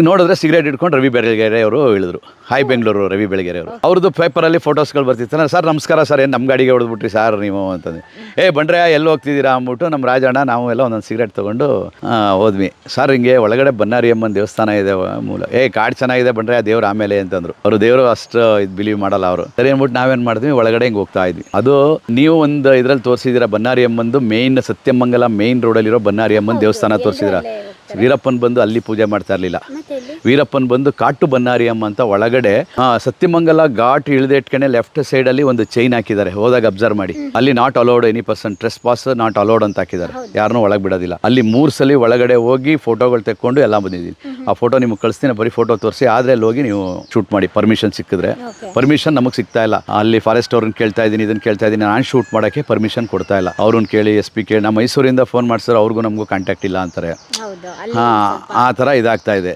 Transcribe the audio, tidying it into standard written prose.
ನೋಡಿದ್ರೆ ಸಿಗರೇಟ್ ಇಟ್ಕೊಂಡು ರವಿ ಬೆಳಗೆರೆ ಅವರು ಹೇಳಿದ್ರು. ಹಾಯ್ ಬೆಂಗಳೂರು ರವಿ ಬೆಳಗೆರೆ ಅವರು. ಅವ್ರದ್ದು ಪೇಪರಲ್ಲಿ ಫೋಟೋಸ್ಗಳು ಬರ್ತಿತ್ತು. ಸರ್ ನಮಸ್ಕಾರ ಸರ್, ಏನು ನಮ್ಮ ಗಾಡಿಗೆ ಹೊಡೆದ್ಬಿಟ್ರಿ ಸರ್ ನೀವು ಅಂತಂದು. ಬಂಡ್ರೆ ಎಲ್ಲಿ ಹೋಗ್ತಿದ್ದೀರಾ ಅಂದ್ಬಿಟ್ಟು ನಮ್ಮ ರಾಜಣ್ಣ ನಾವು ಎಲ್ಲ ಒಂದೊಂದು ಸಿಗರೇಟ್ ತೊಗೊಂಡು ಹೋದ್ವಿ. ಸರ್ ಹಿಂಗೆ ಒಳಗಡೆ ಬನ್ನಾರಿ ಅಮ್ಮನ ದೇವಸ್ಥಾನ ಇದೆ ಮೂಲ. ಕಾಡು ಚೆನ್ನಾಗಿದೆ ಬಂಡ್ರೆ ಆ ದೇವ್ರು ಆಮೇಲೆ ಅಂತಂದ್ರು. ಅವರು ದೇವರು ಅಷ್ಟು ಇದು ಬಿಲೀವ್ ಮಾಡಲ್ಲ ಅವರು. ಸರಿ ಅಂದ್ಬಿಟ್ಟು ನಾವೇನು ಮಾಡಿದ್ವಿ, ಒಳಗಡೆ ಹಿಂಗೆ ಹೋಗ್ತಾ ಇದ್ವಿ. ಅದು ನೀವು ಒಂದು ಇದ್ರಲ್ಲಿ ತೋರಿಸಿದ್ದೀರಾ ಬನ್ನಾರಿ ಅಮ್ಮಂದು ಮೇಯ್ನ್ ಸತ್ಯಮಂಗಲ ಮೇಯ್ನ್ ರೋಡಲ್ಲಿರೋ ಬನ್ನಾರಿ ಅಮ್ಮನ ದೇವಸ್ಥಾನ ತೋರಿಸಿದ್ದೀರಾ. ವೀರಪ್ಪನ್ ಬಂದು ಅಲ್ಲಿ ಪೂಜೆ ಮಾಡ್ತಾ ಇರಲಿಲ್ಲ. ವೀರಪ್ಪನ್ ಬಂದು ಕಾಟು ಬನ್ನಾರಿ ಅಮ್ಮ ಅಂತ ಒಳಗಡೆ ಸತ್ಯಮಂಗಲ ಘಾಟ್ ಇಳಿದ ಇಟ್ಕಣೆ ಲೆಫ್ಟ್ ಸೈಡ್ ಅಲ್ಲಿ ಒಂದು ಚೈನ್ ಹಾಕಿದ್ದಾರೆ. ಹೋದಾಗ ಅಬ್ಸರ್ವ್ ಮಾಡಿ, ಅಲ್ಲಿ not allowed any person, trespass not allowed ಅಂತ ಹಾಕಿದ್ದಾರೆ. ಯಾರನ್ನೂ ಒಳಗೆ ಬಿಡೋದಿಲ್ಲ. ಅಲ್ಲಿ 3 ಸಲ ಒಳಗಡೆ ಹೋಗಿ ಫೋಟೋಗಳು ತೆಕ್ಕೊಂಡು ಎಲ್ಲ ಬಂದಿದ್ದೀನಿ. ಆ ಫೋಟೋ ನಿಮ್ಗೆ ಕಳಿಸ್ತೀನಿ, ಬರೀ ಫೋಟೋ ತೋರಿಸಿ. ಆದ್ರೆ ಅಲ್ಲಿ ಹೋಗಿ ನೀವು ಶೂಟ್ ಮಾಡಿ, ಪರ್ಮಿಷನ್ ಸಿಕ್ಕಿದ್ರೆ. ಪರ್ಮಿಷನ್ ನಮಗೆ ಸಿಗ್ತಾ ಇಲ್ಲ. ಅಲ್ಲಿ ಫಾರೆಸ್ಟ್ ಅವ್ರನ್ನ ಕೇಳ್ತಾ ಇದ್ದೀನಿ, ಇದನ್ನ ಕೇಳ್ತಾ ಇದ್ದೀನಿ. ನಾನು ಶೂಟ್ ಮಾಡೋಕ್ಕೆ ಪರ್ಮಿಷನ್ ಕೊಡ್ತಾ ಇಲ್ಲ. ಅವ್ರನ್ನ ಕೇಳಿ SP ಕೇಳಿ, ನಮ್ಮ ಮೈಸೂರಿಂದ ಫೋನ್ ಮಾಡ್ಸಿದ್ರೆ ಅವ್ರಿಗೂ ನಮಗೂ ಕಾಂಟ್ಯಾಕ್ಟ್ ಇಲ್ಲ ಅಂತಾರೆ. ಆ ಥರ ಇದಾಗ್ತಾ ಇದೆ.